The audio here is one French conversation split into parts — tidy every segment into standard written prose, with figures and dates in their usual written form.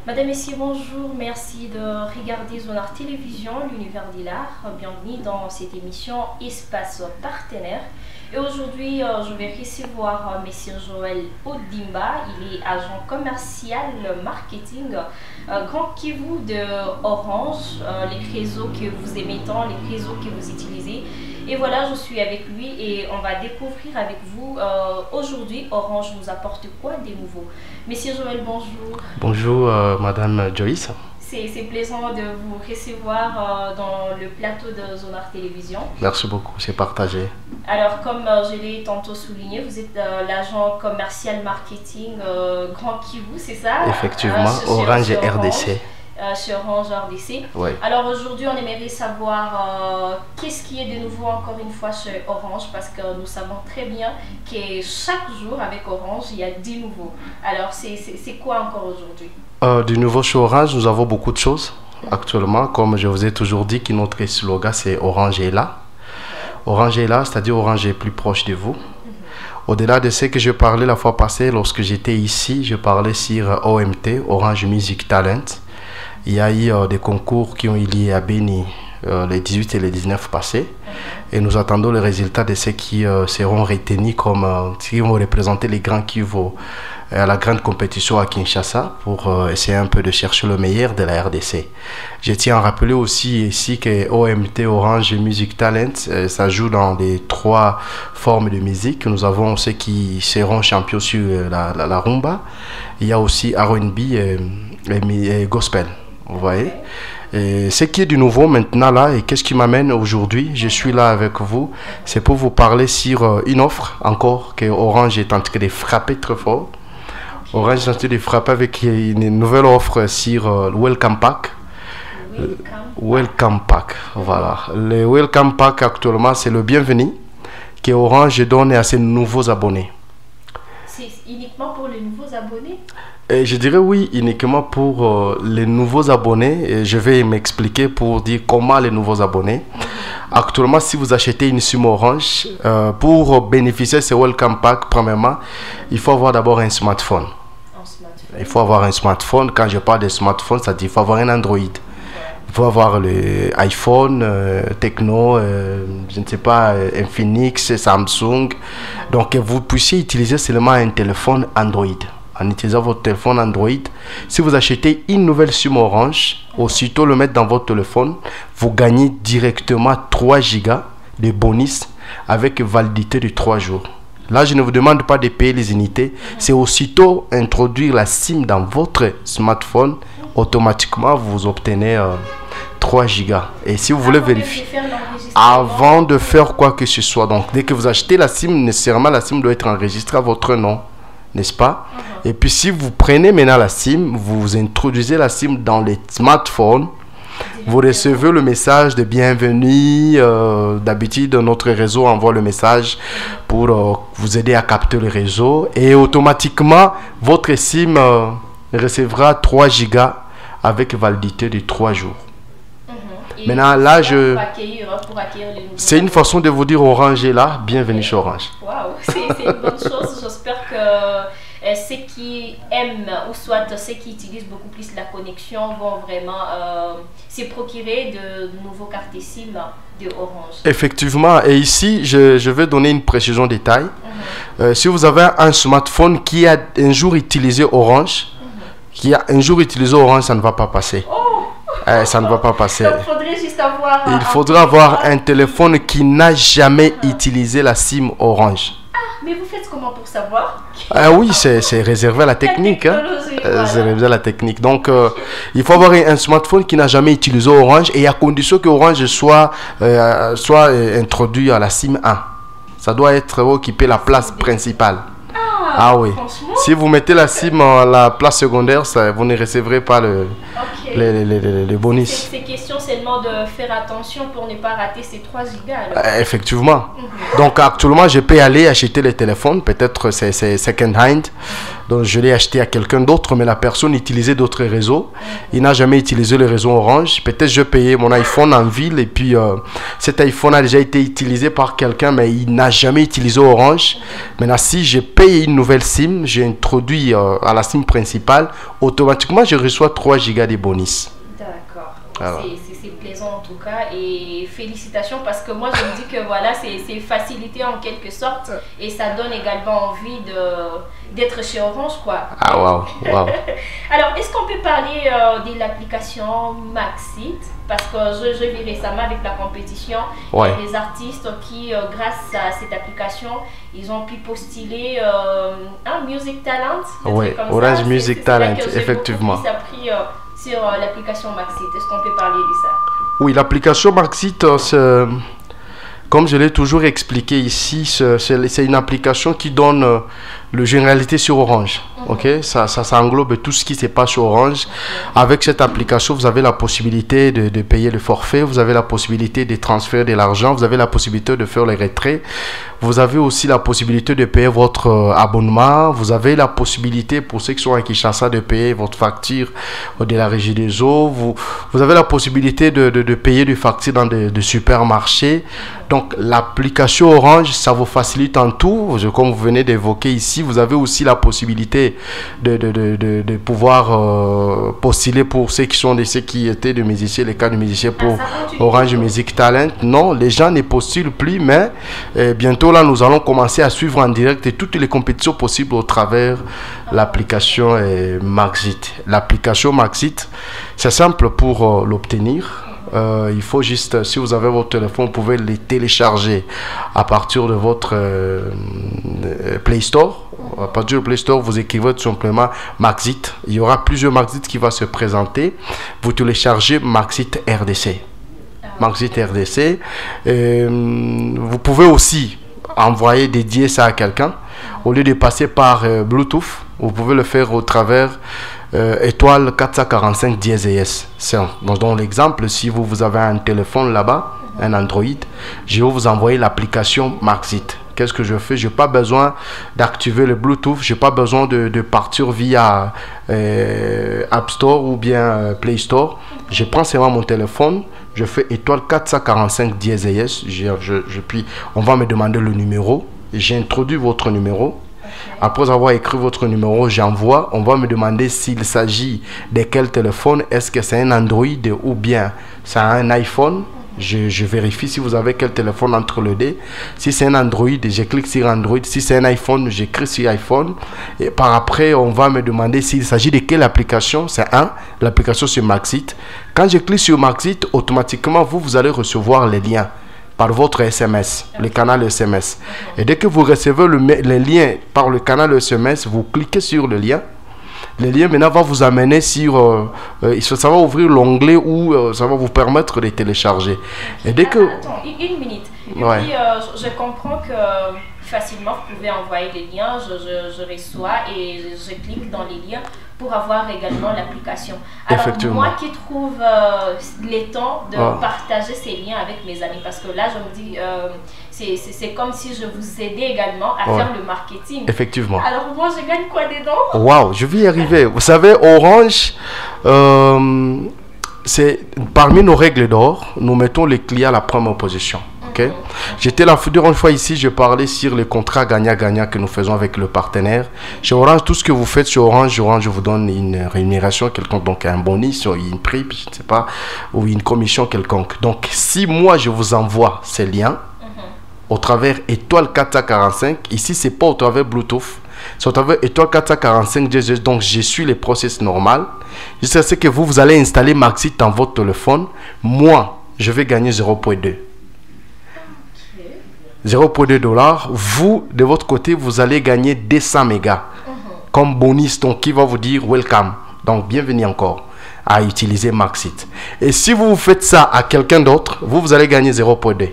Madame, Messieurs, bonjour. Merci de regarder Zonar Télévision, l'univers de l'art. Bienvenue dans cette émission Espace Partenaire. Et aujourd'hui, je vais recevoir Monsieur Joël Odimba. Il est agent commercial marketing Grand Kivu de Orange, les réseaux que vous émettez, les réseaux que vous utilisez. Et voilà, je suis avec lui et on va découvrir avec vous aujourd'hui Orange nous apporte quoi de nouveau. Monsieur Joël, bonjour. Bonjour Madame Joyce. C'est plaisant de vous recevoir dans le plateau de Zonar Télévision. Merci beaucoup, c'est partagé. Alors, comme je l'ai tantôt souligné, vous êtes l'agent commercial marketing Grand Kivu, c'est ça? Effectivement, Orange et RDC. Sur Orange RDC. Oui. Alors aujourd'hui, on aimerait savoir qu'est-ce qui est de nouveau encore une fois chez Orange, parce que nous savons très bien que chaque jour avec Orange, il y a du nouveau. Alors, c'est quoi encore aujourd'hui? Du nouveau chez Orange, nous avons beaucoup de choses actuellement. Comme je vous ai toujours dit, que notre slogan c'est Orange est là. Orange est là, c'est-à-dire Orange est plus proche de vous. Au-delà de ce que je parlais la fois passée, lorsque j'étais ici, je parlais sur OMT, Orange Music Talent. Il y a eu des concours qui ont eu lieu à Béni les 18 et les 19 passés. Et nous attendons les résultats de ceux qui seront retenus comme qui vont représenter les grands Kivu à la grande compétition à Kinshasa pour essayer un peu de chercher le meilleur de la RDC. Je tiens à rappeler aussi ici que OMT, Orange Music Talent, ça joue dans les 3 formes de musique. Nous avons ceux qui seront champions sur la rumba. Il y a aussi R&B et gospel. Vous voyez, et ce qui est du nouveau maintenant là, et qu'est-ce qui m'amène aujourd'hui, je suis là avec vous, c'est pour vous parler sur une offre encore que Orange est en train de frapper très fort. Orange est en train de frapper avec une nouvelle offre sur Welcome Pack. Welcome Pack, voilà. Le Welcome Pack actuellement, c'est le bienvenu que Orange donne à ses nouveaux abonnés. C'est uniquement pour les nouveaux abonnés? Et je dirais oui, uniquement pour les nouveaux abonnés. Et je vais m'expliquer pour dire comment les nouveaux abonnés. Actuellement, si vous achetez une SIM Orange, pour bénéficier de ce Welcome Pack, premièrement, il faut avoir d'abord un smartphone. Il faut avoir un smartphone. Quand je parle de smartphone, ça dit qu'il faut avoir un Android. Il faut avoir le iPhone, Tecno, je ne sais pas, Infinix, Samsung. Donc, vous puissiez utiliser seulement un téléphone Android. En utilisant votre téléphone Android, si vous achetez une nouvelle SIM Orange, aussitôt le mettre dans votre téléphone, vous gagnez directement 3 gigas de bonus avec validité de 3 jours. Là, je ne vous demande pas de payer les unités, c'est aussitôt introduire la SIM dans votre smartphone, automatiquement vous obtenez 3 gigas. Et si vous voulez vérifier, avant de faire quoi que ce soit, donc dès que vous achetez la SIM, nécessairement la SIM doit être enregistrée à votre nom, n'est-ce pas? Et puis si vous prenez maintenant la SIM, vous introduisez la SIM dans les smartphones, vous recevez le message de bienvenue. D'habitude, notre réseau envoie le message pour vous aider à capter le réseau. Et automatiquement, votre SIM recevra 3 gigas avec validité de 3 jours. Maintenant, là, c'est une façon de vous dire Orange est là, bienvenue chez Orange. Waouh, c'est une bonne chose. J'espère que ceux qui aiment ou soit ceux qui utilisent beaucoup plus la connexion vont vraiment se procurer de nouveaux cartes SIM de Orange. Effectivement, et ici, je vais donner une précision détail. Si vous avez un smartphone qui a un jour utilisé Orange, ça ne va pas passer. Ça ne va pas passer. Donc, il faudra avoir un téléphone qui n'a jamais utilisé la SIM Orange. Mais vous faites comment pour savoir? Oui, c'est réservé à la technique. C'est réservé à la technique. Donc, il faut avoir un smartphone qui n'a jamais utilisé Orange et à condition que Orange soit introduit à la SIM 1. Ça doit être occupé la place principale. Ah oui. Si vous mettez la SIM à la place secondaire, vous ne recevrez pas les bonus. C'est question seulement de faire attention pour ne pas rater ces 3 gigas. Effectivement. Donc actuellement, je peux aller acheter les téléphones, peut-être c'est second hand. Donc je l'ai acheté à quelqu'un d'autre, mais la personne utilisait d'autres réseaux. Il n'a jamais utilisé le réseau Orange. Peut-être je payais mon iPhone en ville et puis cet iPhone a déjà été utilisé par quelqu'un, mais il n'a jamais utilisé Orange. Maintenant, si je paye une nouvelle SIM, j'ai introduit à la SIM principale, automatiquement je reçois 3 gigas de bonus. D'accord. C'est plaisant en tout cas et félicitations parce que moi je me dis que voilà, c'est facilité en quelque sorte et ça donne également envie d'être chez Orange quoi. Ah waouh. Alors est-ce qu'on peut parler de l'application Maxit parce que je vis récemment avec la compétition, il y a des artistes qui grâce à cette application ils ont pu postuler un Music Talent. Oui, Orange Music Talent, effectivement. Ça a pris sur l'application Maxit. Est-ce qu'on peut parler de ça? Oui, l'application Maxit, comme je l'ai toujours expliqué ici, c'est une application qui donne le généralité sur Orange. Ok, ça englobe tout ce qui se passe sur Orange. Avec cette application, vous avez la possibilité de payer le forfait, vous avez la possibilité de transférer de l'argent, vous avez la possibilité de faire les retraits, vous avez aussi la possibilité de payer votre abonnement, vous avez la possibilité pour ceux qui sont à Kinshasa de payer votre facture de la régie des eaux, vous avez la possibilité de payer des factures dans des supermarchés. Donc l'application Orange, ça vous facilite en tout. Comme vous venez d'évoquer ici, vous avez aussi la possibilité de pouvoir postuler pour ceux qui étaient de musiciens, les cas de musiciens pour Orange Music Talent. Non, les gens ne postulent plus, mais bientôt là, nous allons commencer à suivre en direct toutes les compétitions possibles au travers l'application Maxit. L'application Maxit, c'est simple pour l'obtenir. Il faut juste, si vous avez votre téléphone, vous pouvez les télécharger à partir de votre Play Store. À partir du Play Store, vous écrivez tout simplement Maxit. Il y aura plusieurs Maxit qui vont se présenter. Vous téléchargez Maxit RDC. Maxit RDC. Vous pouvez aussi envoyer dédier ça à quelqu'un. Au lieu de passer par Bluetooth, vous pouvez le faire au travers étoile 445 dièse ES. Dans l'exemple, si vous avez un téléphone là-bas, un Android, je vais vous envoyer l'application Maxit. Qu'est-ce que je fais? Je n'ai pas besoin d'activer le Bluetooth, je n'ai pas besoin de partir via App Store ou bien Play Store. Je prends seulement mon téléphone, je fais étoile 445 dièse ES, puis on va me demander le numéro, j'introduis votre numéro. Après avoir écrit votre numéro, j'envoie. On va me demander s'il s'agit de quel téléphone. Est-ce que c'est un Android ou bien c'est un iPhone? Je vérifie si vous avez quel téléphone entre les deux. Si c'est un Android, je clique sur Android. Si c'est un iPhone, j'écris sur iPhone. Et par après, on va me demander s'il s'agit de quelle application. C'est l'application sur Maxit. Quand je clique sur Maxit, automatiquement, vous allez recevoir les liens par votre SMS, le canal SMS. Et dès que vous recevez le lien par le canal SMS, vous cliquez sur le lien. Le lien maintenant va vous amener sur... ça va ouvrir l'onglet où ça va vous permettre de télécharger. Et dès que... Attends, une minute. Et puis, je comprends que facilement, vous pouvez envoyer les liens, je reçois et je clique dans les liens pour avoir également l'application. Alors, moi qui trouve le temps de partager ces liens avec mes amis, parce que là, je me dis, c'est comme si je vous aidais également à faire le marketing. Effectivement. Alors, moi, je gagne quoi dedans? Waouh, je vais y arriver. Vous savez, Orange, c'est parmi nos règles d'or, nous mettons les clients à la première position. Okay. J'étais la dernière fois ici, je parlais sur les contrats gagnant-gagnant que nous faisons avec le partenaire. Chez Orange, tout ce que vous faites sur Orange vous donne une rémunération quelconque, donc un bonus, une prime, je ne sais pas, ou une commission quelconque. Donc, si moi je vous envoie ces liens au travers étoile 445, ici c'est pas au travers Bluetooth, c'est au travers étoile 445, donc je suis le process normal. Jusqu'à ce que vous allez installer Maxit dans votre téléphone, moi je vais gagner 0.2. 0.2 $. Vous, de votre côté, vous allez gagner 200 mégas comme bonus. Donc, qui va vous dire welcome. Donc, bienvenue encore à utiliser Maxit. Et si vous faites ça à quelqu'un d'autre, vous allez gagner 0.2.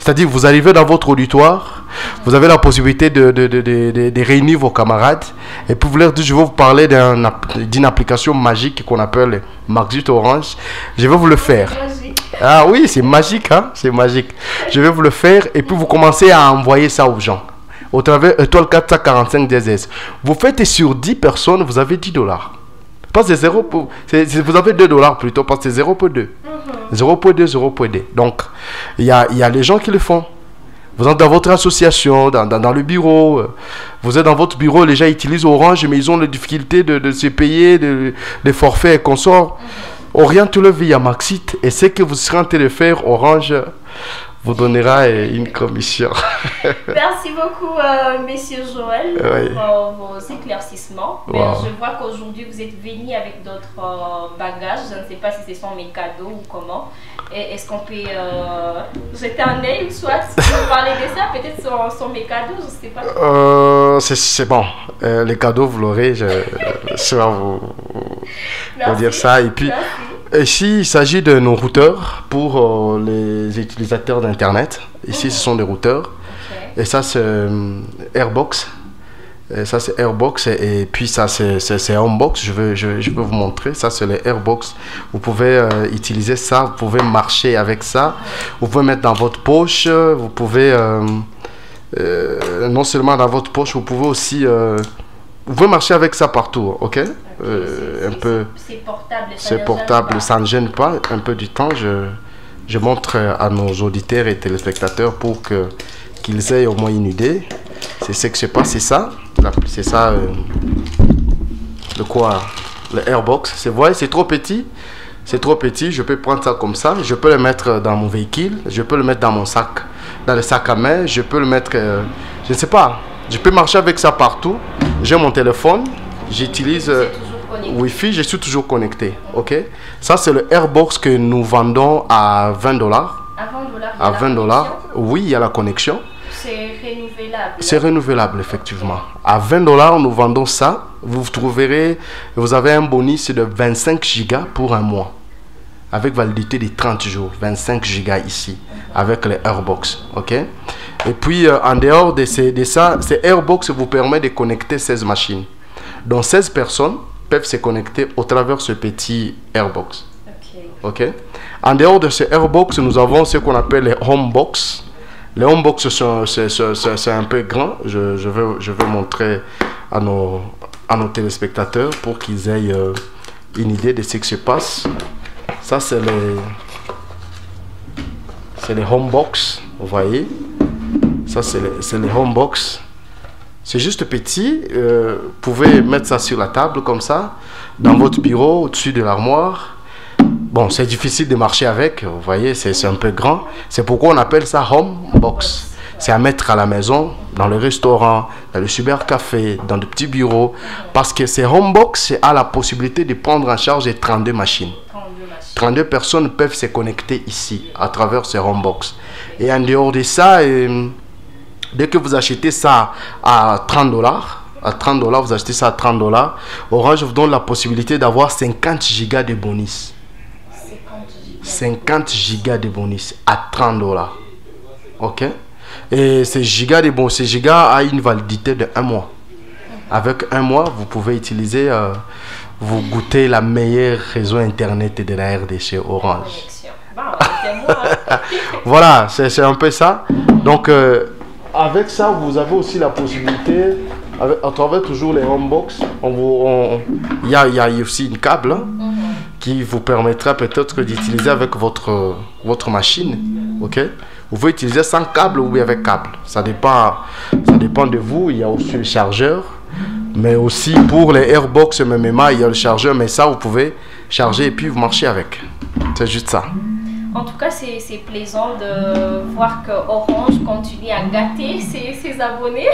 C'est-à-dire, vous arrivez dans votre auditoire, vous avez la possibilité de réunir vos camarades et puis vous leur dire, je vais vous parler d'une application magique qu'on appelle Maxit Orange. Je vais vous le faire. Ah oui, c'est magique, hein? C'est magique. Je vais vous le faire et puis vous commencez à envoyer ça aux gens. Au travers étoile 445 DSS. Vous faites sur 10 personnes, vous avez $10. Pas c'est 0 pour, vous avez $2 plutôt, parce que c'est 0,2. 0,2, 0,2. Donc, il y a les gens qui le font. Vous êtes dans votre association, dans le bureau. Vous êtes dans votre bureau, les gens utilisent Orange, mais ils ont la difficulté de se payer, des forfaits et consorts. Orientez-le via Maxit et ce que vous serez en train de faire, Orange vous donnera une commission. Merci beaucoup, Monsieur Joël, pour vos éclaircissements. Mais je vois qu'aujourd'hui, vous êtes venu avec d'autres bagages. Je ne sais pas si ce sont mes cadeaux ou comment. Est-ce qu'on peut jeter un œil, soit si vous parlez de ça, peut-être sont mes cadeaux, je ne sais pas. C'est bon. Les cadeaux, vous l'aurez. Je vais vous dire ça. Et puis, ici, il s'agit de nos routeurs pour les utilisateurs d'Internet. Ici, ce sont des routeurs. Et ça, c'est Airbox. Et ça, c'est Airbox. Et puis, ça, c'est Homebox. Je vais vous montrer. Ça, c'est les Airbox. Vous pouvez utiliser ça. Vous pouvez marcher avec ça. Vous pouvez mettre dans votre poche. Vous pouvez, non seulement dans votre poche, vous pouvez aussi... vous pouvez marcher avec ça partout, ok? Un peu. C'est portable. C'est portable, ça ne gêne pas. Un peu du temps, je montre à nos auditeurs et téléspectateurs pour qu'ils aient au moins une idée. C'est ce que je passe, c'est ça. C'est ça. Le quoi? Le Airbox. Vous voyez, c'est trop petit. C'est trop petit. Je peux prendre ça comme ça. Je peux le mettre dans mon véhicule. Je peux le mettre dans mon sac, dans le sac à main. Je peux le mettre. Je ne sais pas. Je peux marcher avec ça partout. J'ai mon téléphone, j'utilise Wi-Fi, je suis toujours connecté. Ok. Ça, c'est le Airbox que nous vendons à $20. À $20. Oui, il y a la connexion. C'est renouvelable. C'est renouvelable, effectivement. À $20, nous vendons ça. Vous trouverez, vous avez un bonus de 25 gigas pour un mois. Avec validité de 30 jours. 25 gigas ici. Avec le Airbox. Ok. Et puis, en dehors de ça, ce Airbox vous permet de connecter 16 machines. Donc, 16 personnes peuvent se connecter au travers de ce petit Airbox. Ok. En dehors de ce Airbox, nous avons ce qu'on appelle les Homebox. Les Homebox, c'est un peu grand. Je vais montrer à nos téléspectateurs pour qu'ils aient une idée de ce qui se passe. Ça, c'est les Homebox. Vous voyez? Ça, c'est les Homebox. C'est juste petit. Vous pouvez mettre ça sur la table comme ça, dans votre bureau, au-dessus de l'armoire. Bon, c'est difficile de marcher avec. Vous voyez, c'est un peu grand. C'est pourquoi on appelle ça Homebox. C'est à mettre à la maison, dans le restaurant, dans le cybercafé, dans de petits bureaux. Parce que ces Homebox a la possibilité de prendre en charge les 32 machines. 32 personnes peuvent se connecter ici, à travers ces Homebox. Et en dehors de ça... dès que vous achetez ça à $30, vous achetez ça à $30, Orange vous donne la possibilité d'avoir 50 gigas de bonus. 50 gigas de bonus à $30. Ok? Et ces gigas a une validité de 1 mois. Avec 1 mois, vous pouvez utiliser, vous goûtez la meilleure réseau internet de la RDC Orange. Voilà, c'est un peu ça. Donc, avec ça, vous avez aussi la possibilité, à travers toujours les Homebox, il y a aussi une câble hein, qui vous permettra peut-être d'utiliser avec votre machine. Ok? Vous pouvez utiliser sans câble ou avec câble. Ça dépend de vous. Il y a aussi le chargeur. Mais aussi pour les Airbox MMA, il y a le chargeur. Mais ça, vous pouvez charger et puis vous marchez avec. C'est juste ça. En tout cas, c'est plaisant de voir que Orange continue à gâter ses abonnés.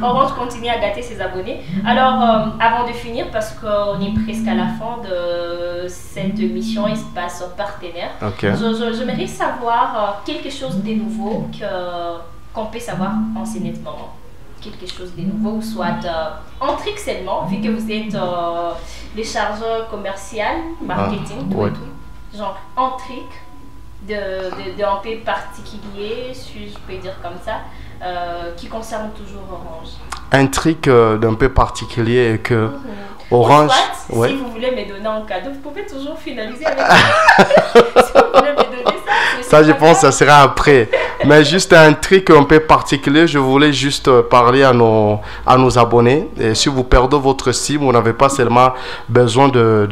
Orange continue à gâter ses abonnés. Alors, avant de finir, parce qu'on est presque à la fin de cette émission Espace Partenaire, j'aimerais savoir quelque chose de nouveau qu'on peut savoir en ce moment. Quelque chose de nouveau, soit Entric seulement, vu que vous êtes les chargeurs commerciaux, marketing, tout et tout. Genre Entric, d'un peu particulier, si je peux dire comme ça, qui concerne toujours Orange. Un truc d'un peu particulier est que Orange... Soit, ouais. si vous voulez me donner un cadeau, vous pouvez toujours finaliser avec si vous voulez me donner ça. Ça, je pense que ça sera après. Mais juste un truc un peu particulier, je voulais juste parler à nos abonnés. Et si vous perdez votre SIM, vous n'avez pas seulement besoin de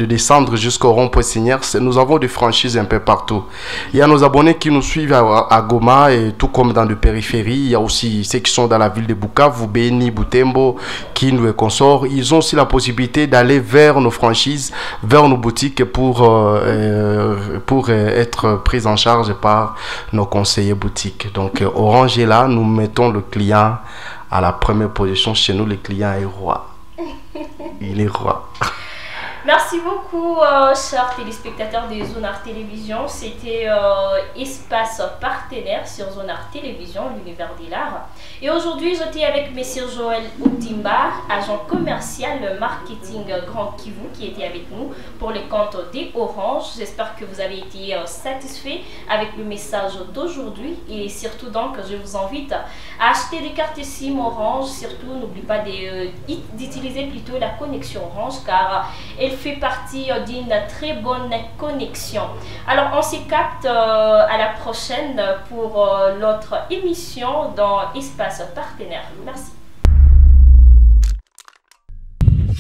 descendre jusqu'au rond-point Sinière. Nous avons des franchises un peu partout. Il y a nos abonnés qui nous suivent à Goma, et tout comme dans les périphéries. Il y a aussi ceux qui sont dans la ville de Bukavu, Beni, Butembo, Kindu et consorts. Ils ont aussi la possibilité d'aller vers nos franchises, vers nos boutiques pour être pris en charge par nos conseillers boutiques. Donc Orange est là, nous mettons le client à la première position. Chez nous, le client est roi. Il est roi. Merci beaucoup, chers téléspectateurs de Zonart Télévision. C'était Espace Partenaire sur Zonart Télévision, l'univers de l'art. Et aujourd'hui, j'étais avec M. Joël Otimba, agent commercial marketing Grand Kivu, qui était avec nous pour les comptes d'Orange. J'espère que vous avez été satisfait avec le message d'aujourd'hui. Et surtout, donc, je vous invite à acheter des cartes SIM Orange. Surtout, n'oubliez pas d'utiliser plutôt la connexion Orange, car elle fait partie d'une très bonne connexion. Alors on se capte à la prochaine pour l'autre émission dans Espace Partenaire. Merci.